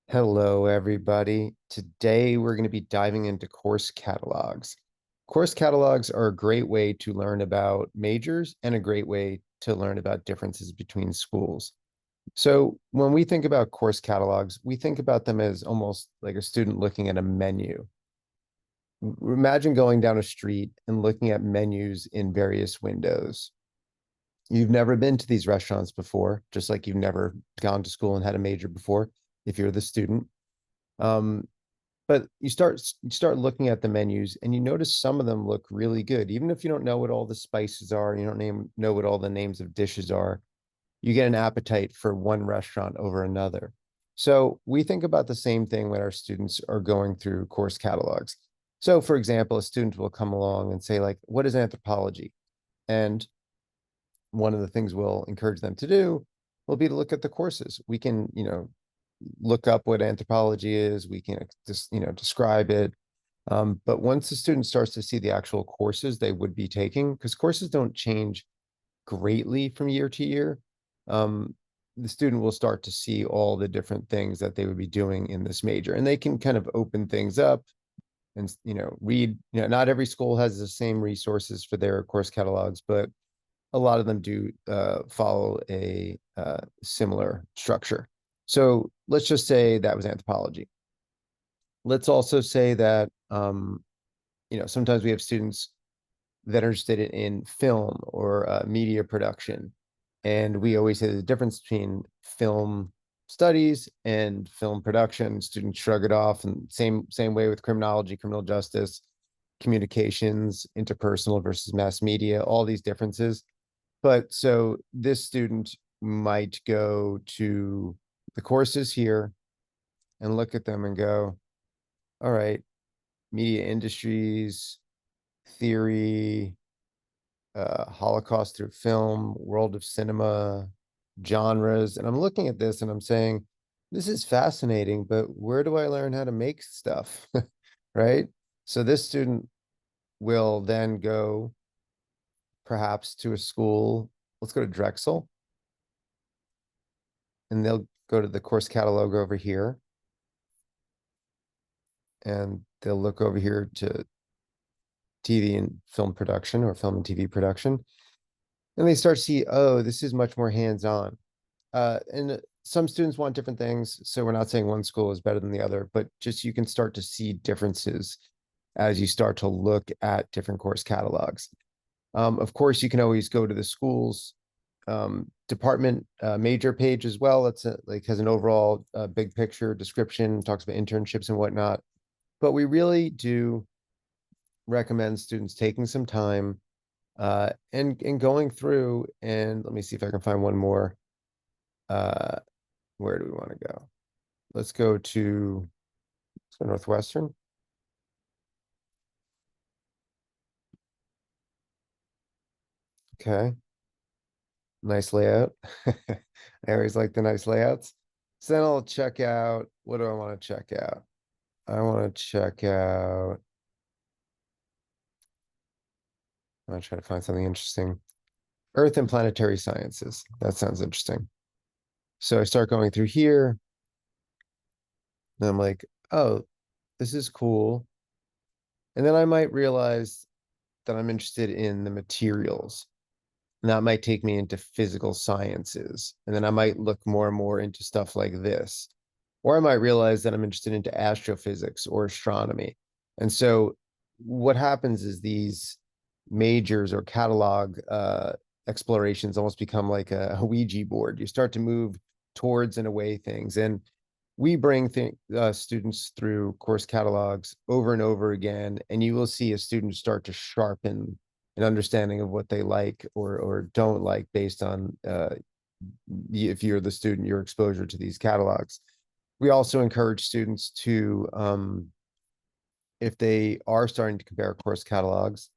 Hello, everybody. Today, we're going to be diving into course catalogs. Course catalogs are a great way to learn about majors and a great way to learn about differences between schools. So, when we think about course catalogs, we think about them as almost like a student looking at a menu. Imagine going down a street and looking at menus in various windows. You've never been to these restaurants before, just like you've never gone to school and had a major before, if you're the student. Um, but you start looking at the menus and you notice some of them look really good. Even if you don't know what all the spices are, you don't know what all the names of dishes are, you get an appetite for one restaurant over another. So we think about the same thing when our students are going through course catalogs. So for example, a student will come along and say, like, what is anthropology? And one of the things we'll encourage them to do will be to look at the courses. We can, look up what anthropology is. We can just, describe it. But once the student starts to see the actual courses they would be taking, because courses don't change greatly from year to year, um, the student will start to see all the different things that they would be doing in this major, and they can kind of open things up and read. Not every school has the same resources for their course catalogs, but a lot of them do follow a similar structure. So let's just say that was anthropology. Let's also say that sometimes we have students that are interested in film or media production, and we always say the difference between film studies and film production. Students shrug it off, and same way with criminology, criminal justice, communications, interpersonal versus mass media, all these differences. But so this student might go to the courses here and look at them and go, all right, media industries, theory, Holocaust through film, world of cinema, genres. And I'm looking at this and I'm saying, this is fascinating, but where do I learn how to make stuff? Right? So this student will then go perhaps to a school. Let's go to Drexel, and they'll go to the course catalog over here, and they'll look over here to TV and film production or film and TV production, and they start to see, oh, this is much more hands-on. And some students want different things, so we're not saying one school is better than the other, but just you can start to see differences as you start to look at different course catalogs. Of course, you can always go to the school's department major page as well. It's like has an overall big picture description, talks about internships and whatnot. But we really do recommend students taking some time and going through. And let me see if I can find one more. Uh, where do we want to go? Let's go Northwestern. Okay, nice layout. I always like the nice layouts. So then I'll check out. What do I want to check out? I want to check out. I'm gonna try to find something interesting. Earth and planetary sciences. That sounds interesting. So I start going through here, and I'm like, oh, this is cool. And then I might realize that I'm interested in the materials. And that might take me into physical sciences. And then I might look more and more into stuff like this. Or I might realize that I'm interested into astrophysics or astronomy. And so what happens is these majors or catalog explorations almost become like a Ouija board. You start to move towards and away things. And we bring students through course catalogs over and over again, and you will see a student start to sharpen an understanding of what they like or don't like based on if you're the student, your exposure to these catalogs. We also encourage students to, if they are starting to compare course catalogs,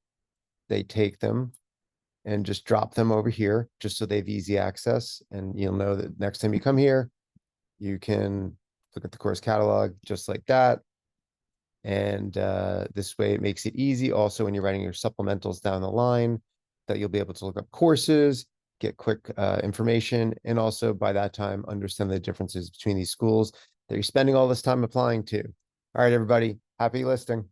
they take them and just drop them over here just so they have easy access. And you'll know that next time you come here, you can look at the course catalog just like that. And this way it makes it easy also when you're writing your supplementals down the line that you'll be able to look up courses, get quick information, and also by that time understand the differences between these schools. that you're spending all this time applying to. All right, everybody, happy listing.